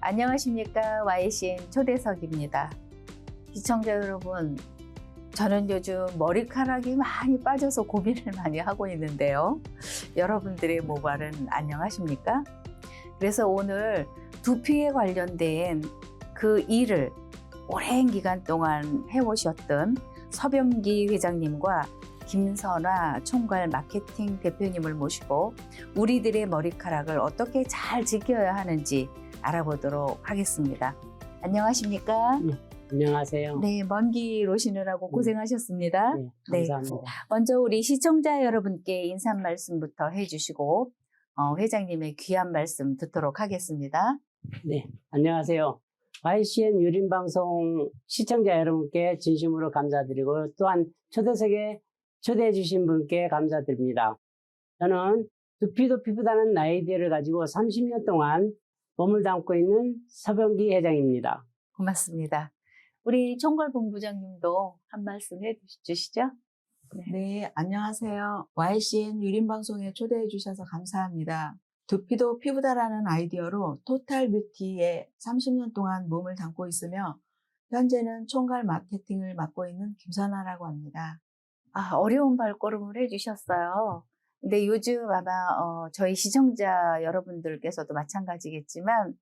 안녕하십니까. YCN 초대석입니다. 시청자 여러분, 저는 요즘 머리카락이 많이 빠져서 고민을 많이 하고 있는데요. 여러분들의 모발은 안녕하십니까? 그래서 오늘 두피에 관련된 그 일을 오랜 기간 동안 해오셨던 서병기 회장님과 김선화 총괄 마케팅 대표님을 모시고 우리들의 머리카락을 어떻게 잘 지켜야 하는지 알아보도록 하겠습니다. 안녕하십니까? 네, 안녕하세요. 네, 먼 길 오시느라고 고생하셨습니다. 네, 감사합니다. 네, 먼저 우리 시청자 여러분께 인사 말씀부터 해주시고 회장님의 귀한 말씀 듣도록 하겠습니다. 네, 안녕하세요. YCN 유림방송 시청자 여러분께 진심으로 감사드리고 또한 초대석에 초대해 주신 분께 감사드립니다. 저는 두피도 피부다는 아이디어를 가지고 30년 동안 몸을 담고 있는 서병기 회장입니다. 고맙습니다. 우리 총괄본부장님도 한 말씀 해주시죠. 네, 안녕하세요. YCN 유림방송에 초대해 주셔서 감사합니다. 두피도 피부다라는 아이디어로 토탈 뷰티에 30년 동안 몸을 담고 있으며 현재는 총괄 마케팅을 맡고 있는 김선화라고 합니다. 어려운 발걸음을 해주셨어요. 근데 요즘 아마 저희 시청자 여러분들께서도 마찬가지겠지만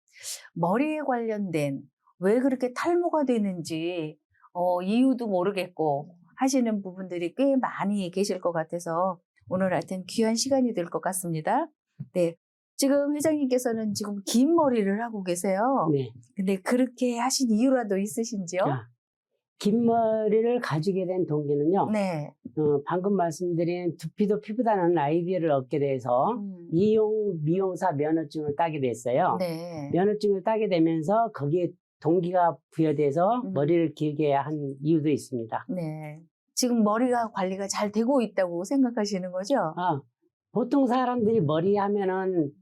머리에 관련된 왜 그렇게 탈모가 되는지 이유도 모르겠고 하시는 부분들이 꽤 많이 계실 것 같아서 오늘 하여튼 귀한 시간이 될 것 같습니다. 네, 지금 회장님께서는 지금 긴 머리를 하고 계세요. 네. 근데 그렇게 하신 이유라도 있으신지요? 긴 머리를 가지게 된 동기는요. 네. 방금 말씀드린 두피도 피부다는 아이디어를 얻게 돼서 미용사 면허증을 따게 됐어요. 네. 면허증을 따게 되면서 거기에 동기가 부여돼서 머리를 길게 한 이유도 있습니다. 네. 지금 머리가 관리가 잘 되고 있다고 생각하시는 거죠? 보통 사람들이 머리 하면은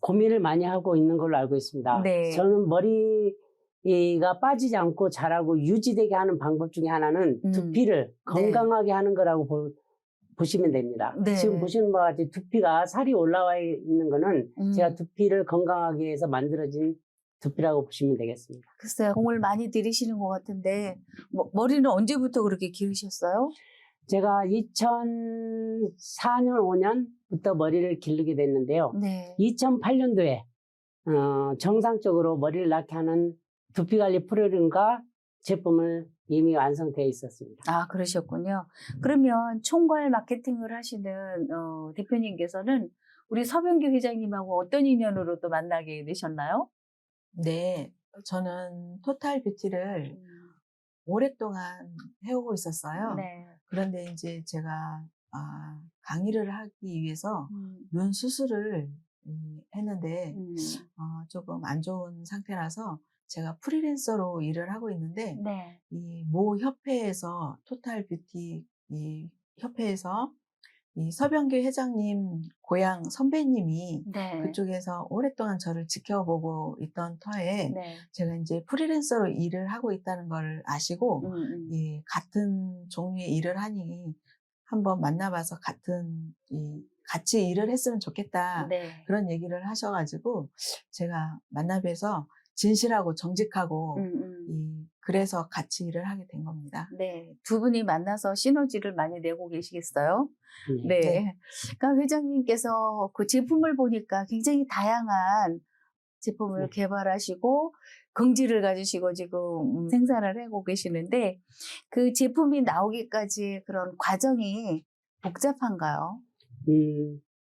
고민을 많이 하고 있는 걸로 알고 있습니다. 네. 저는 머리가 빠지지 않고 자라고 유지되게 하는 방법 중에 하나는 두피를 건강하게 하는 거라고 보시면 됩니다. 네. 지금 보시는 바와 같이 두피가 살이 올라와 있는 거는 제가 두피를 건강하게 해서 만들어진 두피라고 보시면 되겠습니다. 글쎄요, 공을 많이 들이시는 것 같은데 머리는 언제부터 그렇게 기르셨어요? 제가 2004년, 5년부터 머리를 기르게 됐는데요. 네. 2008년도에 정상적으로 머리를 낳게 하는 두피관리 프로그램과 제품을 이미 완성되어 있었습니다. 그러셨군요. 그러면 총괄 마케팅을 하시는 대표님께서는 우리 서병기 회장님하고 어떤 인연으로 또 만나게 되셨나요? 네, 저는 토탈 뷰티를 오랫동안 해오고 있었어요. 네. 그런데 이제 제가 강의를 하기 위해서 눈 수술을 했는데 조금 안 좋은 상태라서 제가 프리랜서로 일을 하고 있는데 네. 이 모 협회에서 토탈 뷰티 이 협회에서 이 서병기 회장님 고향 선배님이 네. 그쪽에서 오랫동안 저를 지켜보고 있던 터에 네. 제가 이제 프리랜서로 일을 하고 있다는 걸 아시고 이 같은 종류의 일을 하니 한번 만나봐서 같이 일을 했으면 좋겠다. 네. 그런 얘기를 하셔가지고 제가 만나뵈서 진실하고 정직하고 그래서 같이 일을 하게 된 겁니다. 네. 두 분이 만나서 시너지를 많이 내고 계시겠어요? 네. 네. 그러니까 회장님께서 그 제품을 보니까 굉장히 다양한 제품을 개발하시고 긍지를 가지시고 지금 생산을 하고 계시는데 그 제품이 나오기까지 그런 과정이 복잡한가요?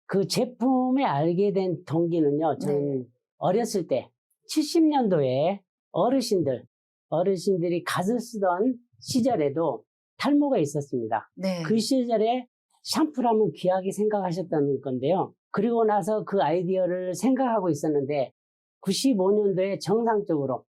그 제품에 알게 된 동기는요. 저는 어렸을 때 70년도에 어르신들이 갓을 쓰던 시절에도 탈모가 있었습니다. 네. 그 시절에 샴푸라면 귀하게 생각하셨다는 건데요. 그리고 나서 그 아이디어를 생각하고 있었는데 95년도에 정상적으로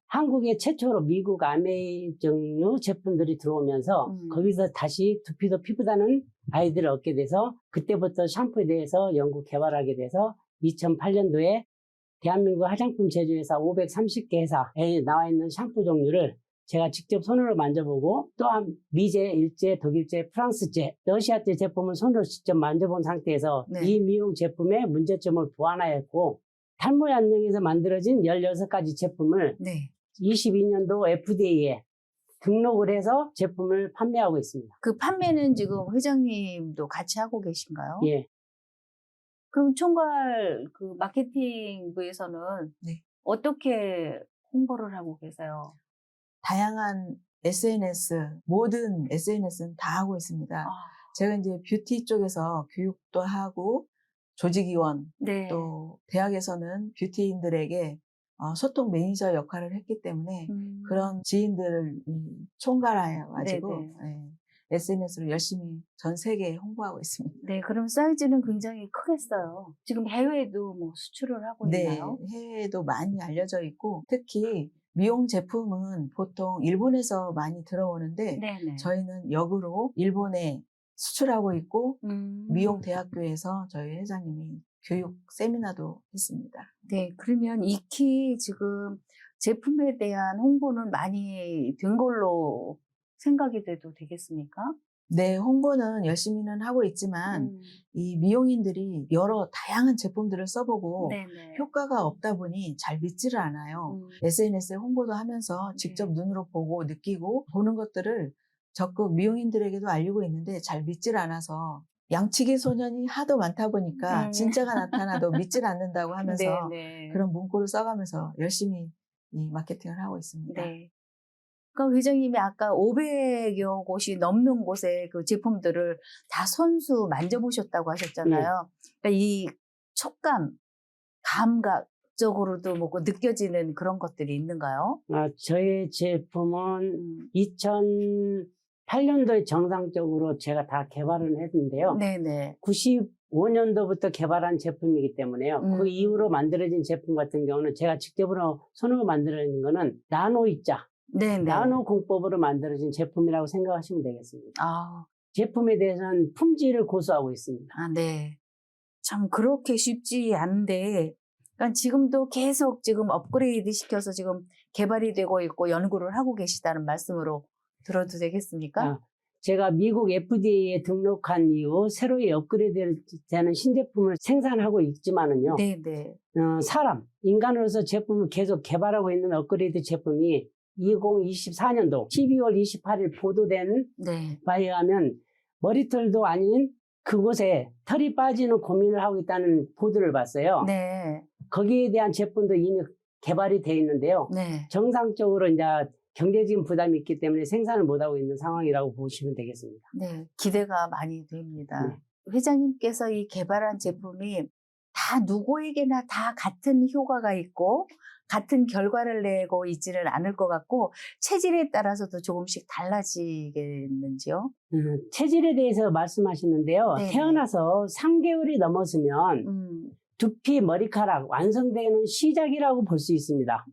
한국에 최초로 미국 아메이정유 제품들이 들어오면서 거기서 다시 두피도 피부다는 아이디어를 얻게 돼서 그때부터 샴푸에 대해서 연구 개발하게 돼서 2008년도에 대한민국 화장품 제조회사 530개 회사에 나와 있는 샴푸 종류를 제가 직접 손으로 만져보고 또한 미제, 일제, 독일제, 프랑스제, 러시아제 제품을 손으로 직접 만져본 상태에서 이 미용 제품의 문제점을 보완하였고 탈모 얀능에서 만들어진 16가지 제품을 네. 22년도 FDA에 등록을 해서 제품을 판매하고 있습니다. 그 판매는 지금 회장님도 같이 하고 계신가요? 예. 그럼 총괄 그 마케팅부에서는 네. 어떻게 홍보를 하고 계세요? 다양한 SNS, 모든 SNS는 다 하고 있습니다. 아, 제가 이제 뷰티 쪽에서 교육도 하고 조직위원, 네. 또 대학에서는 뷰티인들에게 소통 매니저 역할을 했기 때문에 그런 지인들을 총괄하여가지고 네네. SNS로 열심히 전 세계에 홍보하고 있습니다. 네, 그럼 사이즈는 굉장히 크겠어요. 지금 해외에도 뭐 수출을 하고 네, 있나요? 해외에도 많이 알려져 있고 특히 미용 제품은 보통 일본에서 많이 들어오는데 네네. 저희는 역으로 일본에 수출하고 있고 미용 음. 대학교에서 저희 회장님이 교육 세미나도 했습니다. 네, 그러면 익히 지금 제품에 대한 홍보는 많이 된 걸로 생각이 돼도 되겠습니까? 네, 홍보는 열심히는 하고 있지만 이 미용인들이 여러 다양한 제품들을 써보고 네네. 효과가 없다 보니 잘 믿지를 않아요. SNS에 홍보도 하면서 직접 네. 눈으로 보고 느끼고 보는 것들을 적극 미용인들에게도 알리고 있는데 잘 믿질 않아서 양치기 소년이 하도 많다 보니까 진짜가 나타나도 믿질 않는다고 하면서 네네. 그런 문구를 써가면서 열심히 이 마케팅을 하고 있습니다. 네. 그러니까 회장님이 아까 500여 곳이 넘는 곳의 그 제품들을 다 손수 만져보셨다고 하셨잖아요. 그러니까 이 촉감, 감각적으로도 뭐 느껴지는 그런 것들이 있는가요? 저희 제품은 2008년도에 정상적으로 제가 다 개발을 했는데요. 네네. 95년도부터 개발한 제품이기 때문에요. 그 이후로 만들어진 제품 같은 경우는 제가 직접으로 손으로 만들어진 거는 나노 입자, 네네. 나노 공법으로 만들어진 제품이라고 생각하시면 되겠습니다. 아, 제품에 대해서는 품질을 고수하고 있습니다. 네. 참 그렇게 쉽지 않은데, 그러니까 지금도 계속 지금 업그레이드 시켜서 지금 개발이 되고 있고 연구를 하고 계시다는 말씀으로 들어도 되겠습니까? 제가 미국 FDA에 등록한 이후 새로이 업그레이드 되는 신제품을 생산하고 있지만은요. 네네. 인간으로서 제품을 계속 개발하고 있는 업그레이드 제품이 2024년도 12월 28일 보도된 네. 바에 의하면 머리털도 아닌 그곳에 털이 빠지는 고민을 하고 있다는 보도를 봤어요. 네. 거기에 대한 제품도 이미 개발이 되어 있는데요. 네. 정상적으로 이제 경제적인 부담이 있기 때문에 생산을 못하고 있는 상황이라고 보시면 되겠습니다. 네. 기대가 많이 됩니다. 네. 회장님께서 이 개발한 제품이 다 누구에게나 다 같은 효과가 있고 같은 결과를 내고 있지는 않을 것 같고 체질에 따라서도 조금씩 달라지겠는지요? 체질에 대해서 말씀하시는데요. 네네. 태어나서 3개월이 넘었으면 두피, 머리카락 완성되는 시작이라고 볼 수 있습니다.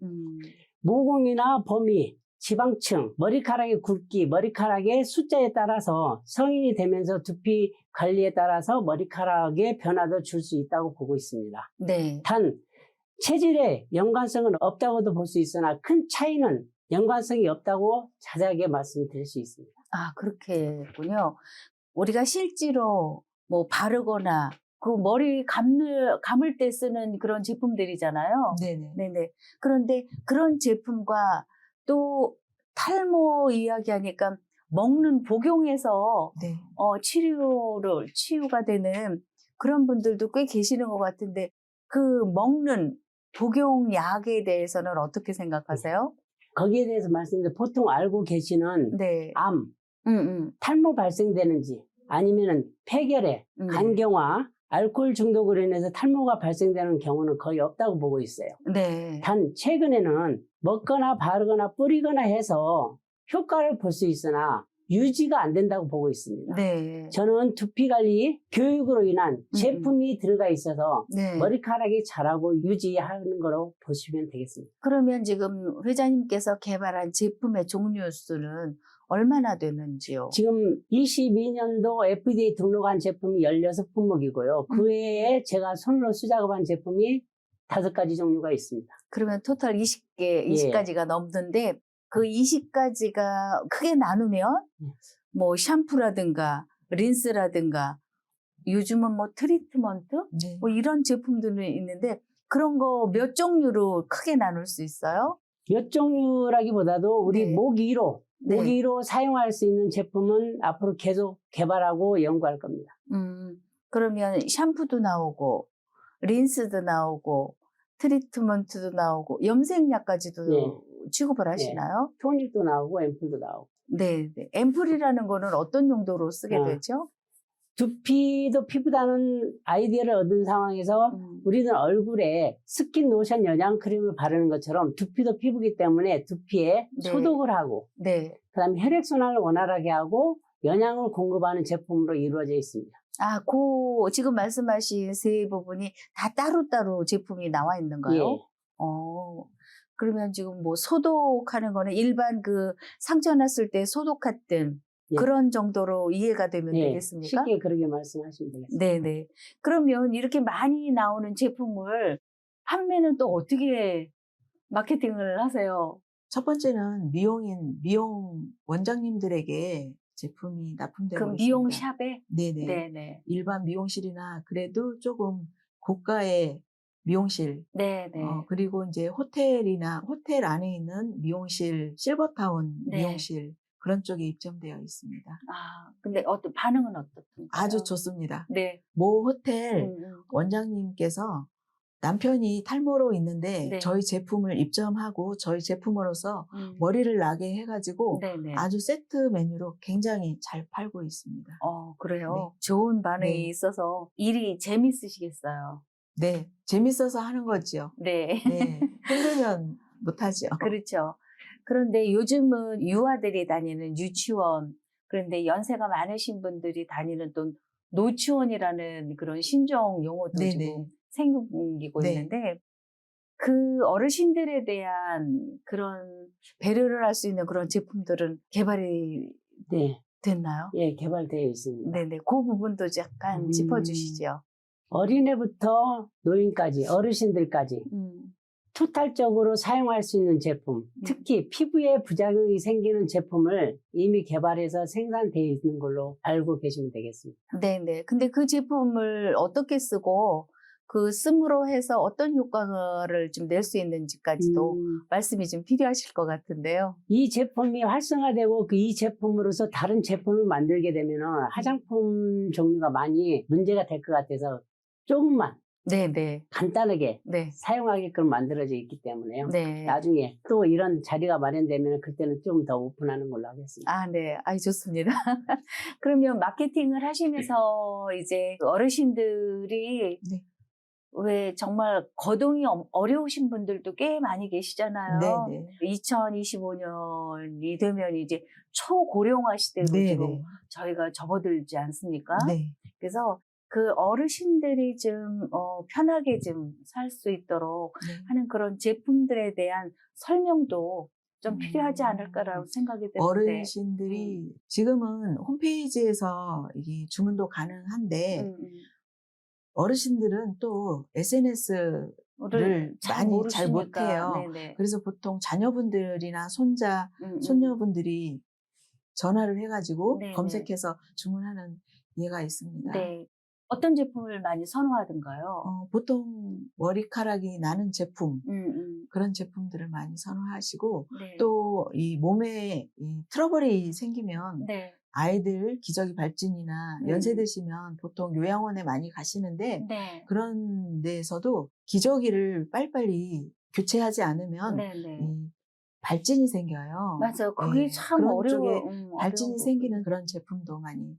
모공이나 범위, 지방층, 머리카락의 굵기, 머리카락의 숫자에 따라서 성인이 되면서 두피 관리에 따라서 머리카락의 변화도 줄 수 있다고 보고 있습니다. 네. 단 체질에 연관성은 없다고도 볼 수 있으나 큰 차이는 연관성이 없다고 자세하게 말씀드릴 수 있습니다. 아, 그렇겠군요. 우리가 실제로 뭐 바르거나 그 머리 감을 때 쓰는 그런 제품들이잖아요. 네네. 네네. 그런데 그런 제품과 또 탈모 이야기하니까 먹는 복용에서 네. 치유가 되는 그런 분들도 꽤 계시는 것 같은데 그 먹는 복용약에 대해서는 어떻게 생각하세요? 거기에 대해서 말씀드리면 보통 알고 계시는 네. 암, 탈모 발생되는지 아니면 폐결핵, 간경화, 알코올 중독으로 인해서 탈모가 발생되는 경우는 거의 없다고 보고 있어요. 네. 단 최근에는 먹거나 바르거나 뿌리거나 해서 효과를 볼 수 있으나 유지가 안 된다고 보고 있습니다. 네. 저는 두피관리 교육으로 인한 제품이 들어가 있어서 네. 머리카락이 자라고 유지하는 거로 보시면 되겠습니다. 그러면 지금 회장님께서 개발한 제품의 종류 수는 얼마나 되는지요? 지금 22년도 FDA 등록한 제품이 16품목이고요. 그 외에 제가 손으로 수작업한 제품이 5가지 종류가 있습니다. 그러면 토탈 20가지가 넘는데 그 20가지가 크게 나누면 뭐 샴푸라든가 린스라든가 요즘은 뭐 트리트먼트 네. 뭐 이런 제품들은 있는데 그런 거 몇 종류로 크게 나눌 수 있어요? 몇 종류라기보다도 우리 네. 모기로 네. 사용할 수 있는 제품은 앞으로 계속 개발하고 연구할 겁니다. 그러면 샴푸도 나오고 린스도 나오고 트리트먼트도 나오고 염색약까지도 네. 취급을 네. 하시나요? 토닉도 나오고 앰플도 나오고. 네. 네. 앰플이라는 거는 어떤 용도로 쓰게 아. 되죠? 두피도 피부다는 아이디어를 얻은 상황에서 우리는 얼굴에 스킨 로션 영양 크림을 바르는 것처럼 두피도 피부이기 때문에 두피에 네. 소독을 하고 네. 그다음에 혈액순환을 원활하게 하고 영양을 공급하는 제품으로 이루어져 있습니다. 아, 지금 말씀하신 세 부분이 다 따로따로 제품이 나와 있는가요? 예. 그러면 지금 뭐 소독하는 거는 일반 그 상처 났을 때 소독했던 예. 그런 정도로 이해가 되면 예. 되겠습니까? 쉽게 그렇게 말씀하시면 되겠습니다. 네네. 그러면 이렇게 많이 나오는 제품을 판매는 또 어떻게 마케팅을 하세요? 첫 번째는 미용 원장님들에게 제품이 그 납품되고 있습니다. 미용샵에? 네네. 네네. 일반 미용실이나 그래도 조금 고가의 미용실, 네네. 그리고 이제 호텔 안에 있는 미용실, 실버타운 네. 미용실 그런 쪽에 입점되어 있습니다. 아, 근데 반응은 어떻던가요? 아주 좋습니다. 네. 모 호텔 음. 원장님께서 남편이 탈모로 있는데 네. 저희 제품을 입점하고 저희 제품으로서 머리를 나게 해가지고 네네. 아주 세트 메뉴로 굉장히 잘 팔고 있습니다. 그래요? 좋은 반응이 네. 있어서 일이 재밌으시겠어요. 네, 재밌어서 하는 거지요. 네. 네, 힘들면 못하죠. 그렇죠. 그런데 요즘은 유아들이 다니는 유치원, 그런데 연세가 많으신 분들이 다니는 또 노치원이라는 그런 신종 용어도 네네. 지금 생기고 네. 있는데 그 어르신들에 대한 그런 배려를 할 수 있는 그런 제품들은 개발이 네. 됐나요? 예, 개발되어 있습니다. 네네. 그 부분도 약간 짚어주시죠. 어린애부터 노인까지, 어르신들까지 토탈적으로 사용할 수 있는 제품, 특히 피부에 부작용이 생기는 제품을 이미 개발해서 생산되어 있는 걸로 알고 계시면 되겠습니다. 네네. 근데 그 제품을 어떻게 쓰고 그 씀으로 해서 어떤 효과를 좀 낼 수 있는지까지도 말씀이 좀 필요하실 것 같은데요. 이 제품이 활성화되고 이 제품으로서 다른 제품을 만들게 되면 화장품 종류가 많이 문제가 될 것 같아서 조금만 네네. 간단하게 네. 사용하게끔 만들어져 있기 때문에요. 네. 나중에 또 이런 자리가 마련되면 그때는 좀 더 오픈하는 걸로 하겠습니다. 아, 네. 아이, 좋습니다. 그러면 마케팅을 하시면서 이제 어르신들이 네. 왜 정말 거동이 어려우신 분들도 꽤 많이 계시잖아요. 네네. 2025년이 되면 이제 초고령화 시대로 지금 네네. 저희가 접어들지 않습니까? 네. 그래서 그 어르신들이 좀 편하게 좀 살 수 있도록 네. 하는 그런 제품들에 대한 설명도 좀 필요하지 않을까라고 생각이 드는데. 어르신들이 지금은 홈페이지에서 이게 주문도 가능한데 어르신들은 또 SNS를 많이 잘 못해요. 네네. 그래서 보통 자녀분들이나 손녀분들이 전화를 해가지고 네네. 검색해서 주문하는 예가 있습니다. 네. 어떤 제품을 많이 선호하던가요? 보통 머리카락이 나는 제품, 그런 제품들을 많이 선호하시고, 네. 또 이 몸에 이 트러블이 생기면 네. 아이들 기저귀 발진이나 연세 드시면 보통 요양원에 많이 가시는데, 네. 그런 데에서도 기저귀를 빨리빨리 교체하지 않으면 네네. 이 발진이 생겨요. 맞아요. 그게 예, 참 그런 어려워. 쪽에 발진이 어려운 생기는 그런 제품도 많이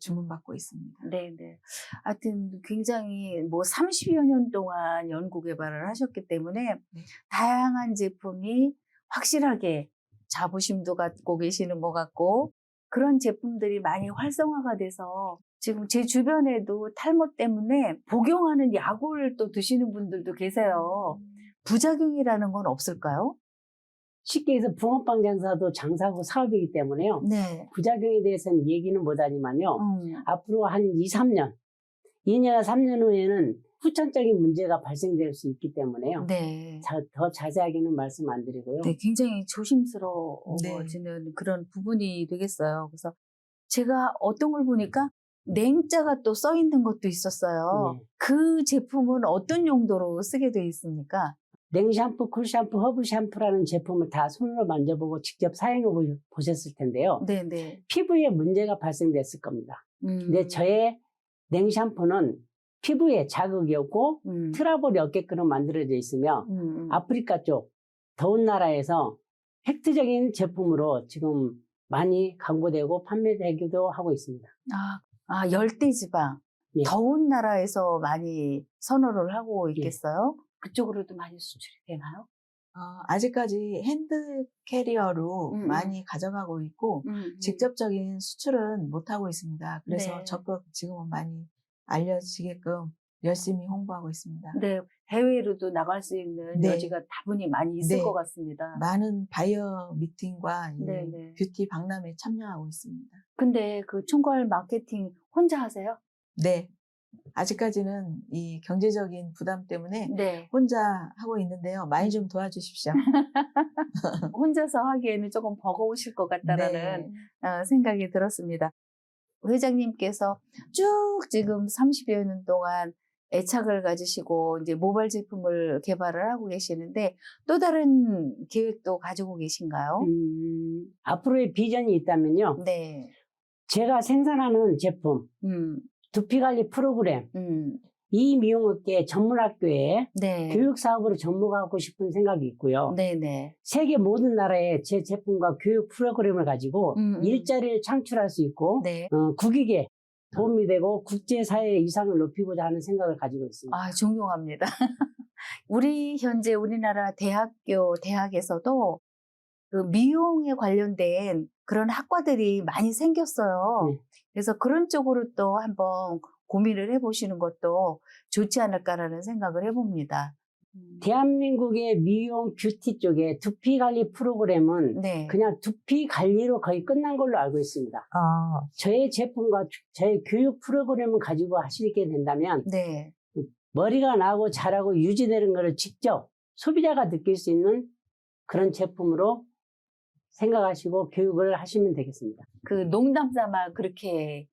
주문받고 있습니다. 네네. 하여튼 굉장히 뭐 30여 년 동안 연구 개발을 하셨기 때문에 네. 다양한 제품이 확실하게 자부심도 갖고 계시는 것 같고 그런 제품들이 많이 활성화가 돼서 지금 제 주변에도 탈모 때문에 복용하는 약을 또 드시는 분들도 계세요. 부작용이라는 건 없을까요? 쉽게 해서 붕어빵 장사도 장사고 사업이기 때문에요. 네. 부작용에 대해서는 얘기는 못하지만요. 앞으로 한 2, 3년, 2년이나 3년 후에는 후천적인 문제가 발생될 수 있기 때문에요. 네. 더 자세하게는 말씀 안 드리고요. 네, 굉장히 조심스러워지는 그런 부분이 되겠어요. 그래서 제가 어떤 걸 보니까 냉자가 또 써 있는 것도 있었어요. 네. 그 제품은 어떤 용도로 쓰게 돼 있습니까? 냉샴푸, 쿨샴푸, 허브 샴푸라는 제품을 다 손으로 만져보고 직접 사용해 보셨을 텐데요. 네네. 피부에 문제가 발생됐을 겁니다. 근데 저의 냉샴푸는 피부에 자극이 없고 트러블이 없게끔 만들어져 있으며 아프리카 쪽 더운 나라에서 획기적인 제품으로 지금 많이 광고되고 판매되기도 하고 있습니다. 열대지방. 예. 더운 나라에서 많이 선호를 하고 있겠어요? 그쪽으로도 많이 수출이 되나요? 아직까지 핸드 캐리어로 많이 가져가고 있고 직접적인 수출은 못하고 있습니다. 그래서 네. 적극 지금은 많이 알려지게끔 열심히 홍보하고 있습니다. 네, 해외로도 나갈 수 있는 네. 여지가 다분히 많이 있을 네. 것 같습니다. 많은 바이어 미팅과 이 네네. 뷰티 박람회에 참여하고 있습니다. 근데 그 총괄 마케팅 혼자 하세요? 네. 아직까지는 이 경제적인 부담 때문에 네. 혼자 하고 있는데요. 많이 좀 도와주십시오. 혼자서 하기에는 조금 버거우실 것 같다라는 생각이 들었습니다. 회장님께서 쭉 지금 30여 년 동안 애착을 가지시고 이제 모바일 제품을 개발을 하고 계시는데 또 다른 계획도 가지고 계신가요? 앞으로의 비전이 있다면요. 네. 제가 생산하는 제품, 두피관리 프로그램, 이 미용업계 전문학교에 네. 교육사업으로 접목하고 싶은 생각이 있고요. 네네. 세계 모든 나라에 제 제품과 교육 프로그램을 가지고 일자리를 창출할 수 있고 네. 국익에 도움이 되고 국제사회의 이상을 높이고자 하는 생각을 가지고 있습니다. 존경합니다. 현재 우리나라 대학에서도 그 미용에 관련된 그런 학과들이 많이 생겼어요. 네. 그래서 그런 쪽으로 또 한번 고민을 해보시는 것도 좋지 않을까라는 생각을 해봅니다. 대한민국의 미용 뷰티 쪽에 두피 관리 프로그램은 네. 그냥 두피 관리로 거의 끝난 걸로 알고 있습니다. 저의 제품과 저의 교육 프로그램을 가지고 하시게 된다면 네. 머리가 나고 자라고 유지되는 것을 직접 소비자가 느낄 수 있는 그런 제품으로 생각하시고 교육을 하시면 되겠습니다. 그 농담 삼아 그렇게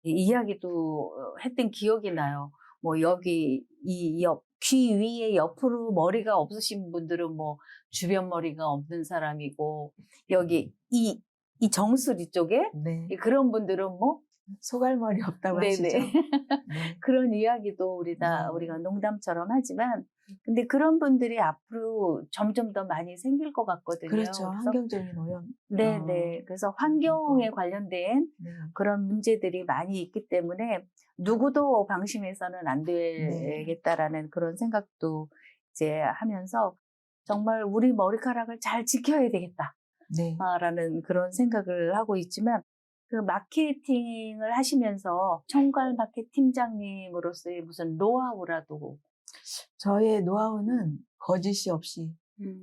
이야기도 했던 기억이 나요. 뭐 여기 귀 위에 옆으로 머리가 없으신 분들은 뭐 주변 머리가 없는 사람이고 여기 이 정수리 쪽에 네. 그런 분들은 뭐 소갈머리 없다고 네네. 하시죠? 네. 그런 이야기도 우리가 농담처럼 하지만 근데 그런 분들이 앞으로 점점 더 많이 생길 것 같거든요. 그렇죠. 그래서 환경적인 오염. 네네. 그래서 환경에 관련된 네. 그런 문제들이 많이 있기 때문에 누구도 방심해서는 안 되겠다라는 그런 생각도 이제 하면서 정말 우리 머리카락을 잘 지켜야 되겠다. 네. 라는 그런 생각을 하고 있지만 그 마케팅을 하시면서 총괄 마케팅 팀장님으로서의 무슨 노하우라도 저의 노하우는 거짓이 없이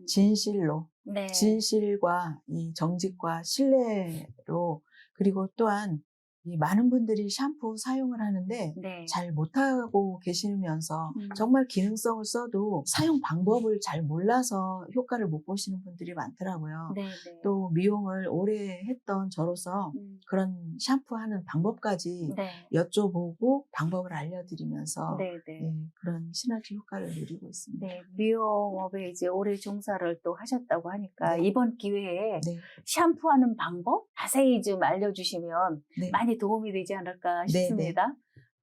진실로, 네. 진실과 이 정직과 신뢰로 그리고 또한 이 많은 분들이 샴푸 사용을 하는데 네. 잘 못하고 계시면서 정말 기능성을 써도 사용 방법을 잘 몰라서 효과를 못 보시는 분들이 많더라고요. 네네. 또 미용을 오래 했던 저로서 그런 샴푸하는 방법까지 네. 여쭤보고 방법을 알려드리면서 네네. 그런 시너지 효과를 누리고 있습니다. 네, 미용업에 이제 오래 종사를 또 하셨다고 하니까 네. 이번 기회에 네. 샴푸하는 방법 자세히 좀 알려주시면 네. 많이 도움이 되지 않을까 네, 싶습니다.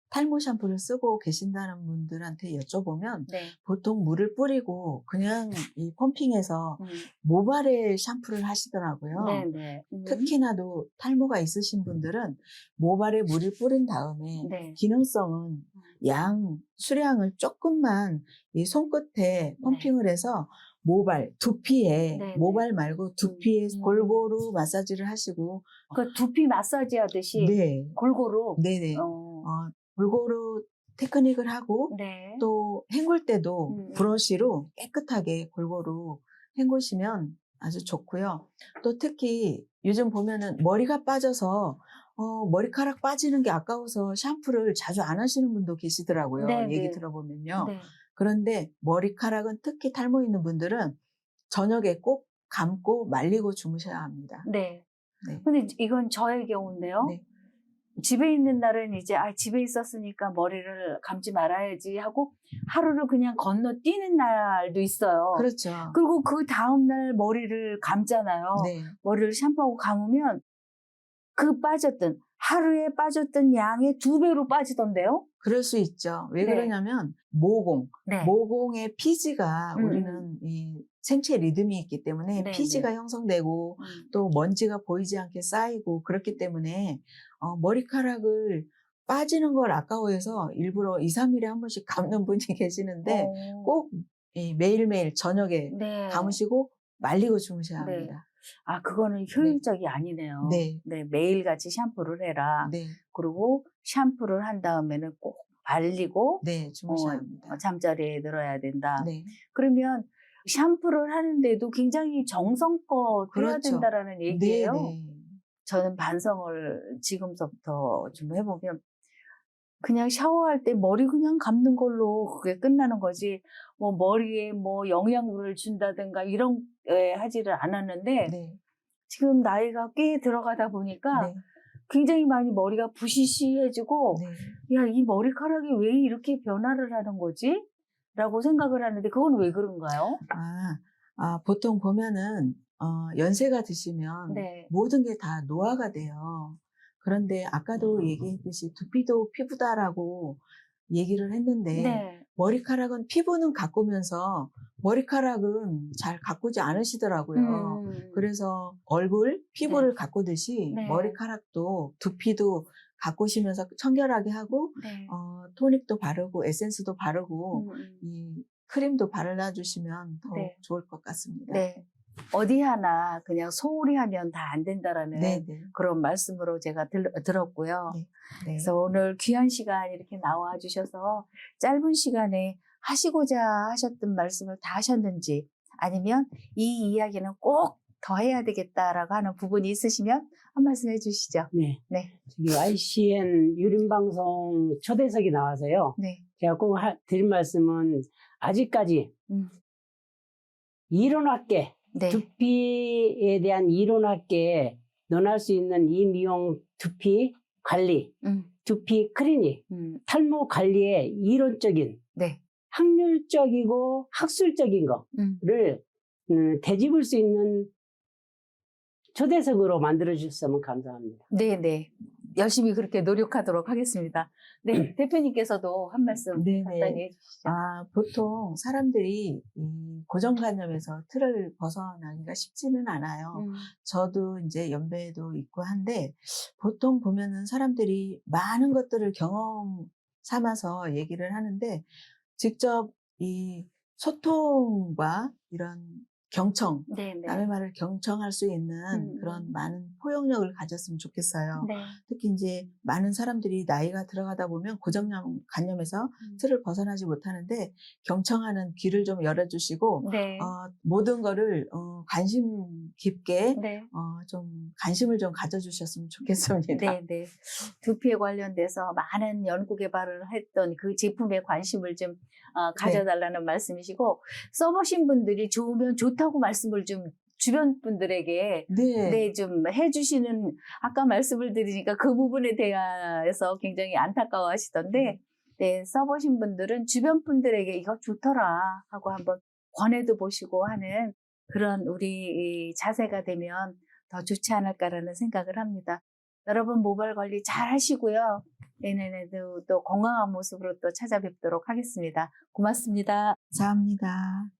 탈모 샴푸를 쓰고 계신다는 분들한테 여쭤보면 네. 보통 물을 뿌리고 그냥 이 펌핑해서 모발에 샴푸를 하시더라고요. 네네. 특히나도 탈모가 있으신 분들은 모발에 물을 뿌린 다음에 네. 기능성은 수량을 조금만 이 손끝에 펌핑을 해서 모발, 두피에 네네. 모발 말고 두피에 골고루 마사지를 하시고 그 두피 마사지 하듯이 네. 골고루. 네네. 골고루 테크닉을 하고 네. 또 헹굴 때도 브러쉬로 깨끗하게 골고루 헹구시면 아주 좋고요. 또 특히 요즘 보면은 머리가 빠져서 머리카락 빠지는 게 아까워서 샴푸를 자주 안 하시는 분도 계시더라고요. 네, 얘기 네. 들어보면요. 네. 그런데 머리카락은 특히 탈모 있는 분들은 저녁에 꼭 감고 말리고 주무셔야 합니다. 네. 네. 근데 이건 저의 경우인데요. 네. 집에 있는 날은 이제 집에 있었으니까 머리를 감지 말아야지 하고 하루를 그냥 건너뛰는 날도 있어요. 그렇죠. 그리고 그 다음날 머리를 감잖아요. 네. 머리를 샴푸하고 감으면 그 빠졌던 하루에 빠졌던 양의 2배로 빠지던데요. 그럴 수 있죠. 왜 네. 그러냐면 모공, 네. 모공의 피지가 우리는 이 생체 리듬이 있기 때문에 네, 피지가 형성되고 또 먼지가 보이지 않게 쌓이고 그렇기 때문에 머리카락을 빠지는 걸 아까워해서 일부러 2, 3일에 한 번씩 감는 분이 계시는데 꼭 매일매일 저녁에 네. 감으시고 말리고 주무셔야 네. 합니다. 그거는 효율적이 아니네요. 네. 네, 매일같이 샴푸를 해라. 네. 그리고 샴푸를 한 다음에는 꼭 말리고 네, 주무셔야 합니다. 잠자리에 들어야 된다. 네. 그러면 샴푸를 하는데도 굉장히 정성껏 해야 그렇죠. 된다라는 얘기예요. 네. 저는 반성을 지금서부터 좀 해보면 그냥 샤워할 때 머리 그냥 감는 걸로 그게 끝나는 거지 뭐 머리에 뭐 영양분을 준다든가 이런 게 하지를 않았는데 네. 지금 나이가 꽤 들어가다 보니까 네. 굉장히 많이 머리가 부시시해지고 네. 야, 이 머리카락이 왜 이렇게 변화를 하는 거지? 라고 생각을 하는데 그건 왜 그런가요? 보통 보면은 연세가 드시면 네. 모든 게 다 노화가 돼요. 그런데 아까도 얘기했듯이 두피도 피부다라고 얘기를 했는데 네. 머리카락은 피부는 가꾸면서 머리카락은 잘 가꾸지 않으시더라고요. 그래서 얼굴, 피부를 가꾸듯이 네. 머리카락도 두피도 가꾸시면서 청결하게 하고 네. 토닉도 바르고 에센스도 바르고 이 크림도 발라주시면 더 네. 좋을 것 같습니다. 네. 어디 하나 그냥 소홀히 하면 다 안 된다라는 네, 네. 그런 말씀으로 제가 들었고요. 네. 네. 그래서 오늘 귀한 시간 이렇게 나와 주셔서 짧은 시간에 하시고자 하셨던 말씀을 다 하셨는지 아니면 이 이야기는 꼭 더 해야 되겠다라고 하는 부분이 있으시면 한 말씀 해주시죠. 네. 네. 저기 YCN 유림방송 초대석이 나와서요. 네. 제가 꼭 드릴 말씀은 아직까지 이론학계, 네. 두피에 대한 이론학계에 논할 수 있는 이 미용 두피 관리, 두피 클리닉, 탈모 관리의 이론적인, 네. 학률적이고 학술적인 거를 되짚을 수 있는 초대석으로 만들어주셨으면 감사합니다. 네네. 열심히 그렇게 노력하도록 하겠습니다. 네. 대표님께서도 한 말씀 네네. 간단히 해주시죠. 보통 사람들이 이 고정관념에서 틀을 벗어나기가 쉽지는 않아요. 저도 이제 연배도 있고 한데 보통 보면은 사람들이 많은 것들을 경험 삼아서 얘기를 하는데 직접 이 소통과 이런 경청, 네네. 남의 말을 경청할 수 있는 그런 많은 포용력을 가졌으면 좋겠어요. 네. 특히 이제 많은 사람들이 나이가 들어가다 보면 고정관념에서 틀을 벗어나지 못하는데 경청하는 귀를 좀 열어주시고 네. 모든 거를 관심 깊게 네. 좀 관심을 좀 가져주셨으면 좋겠습니다. 네네. 두피에 관련돼서 많은 연구 개발을 했던 그 제품에 관심을 좀 가져달라는 말씀이시고 써보신 분들이 좋으면 좋다고 말씀을 좀 주변 분들에게 네. 좀 해주시는 아까 말씀을 드리니까 그 부분에 대해서 굉장히 안타까워 하시던데 네, 써보신 분들은 주변 분들에게 이거 좋더라 하고 한번 권해도 보시고 하는 그런 우리 자세가 되면 더 좋지 않을까라는 생각을 합니다. 여러분 모발 관리 잘 하시고요. 내년에도 또 건강한 모습으로 또 찾아뵙도록 하겠습니다. 고맙습니다. 감사합니다.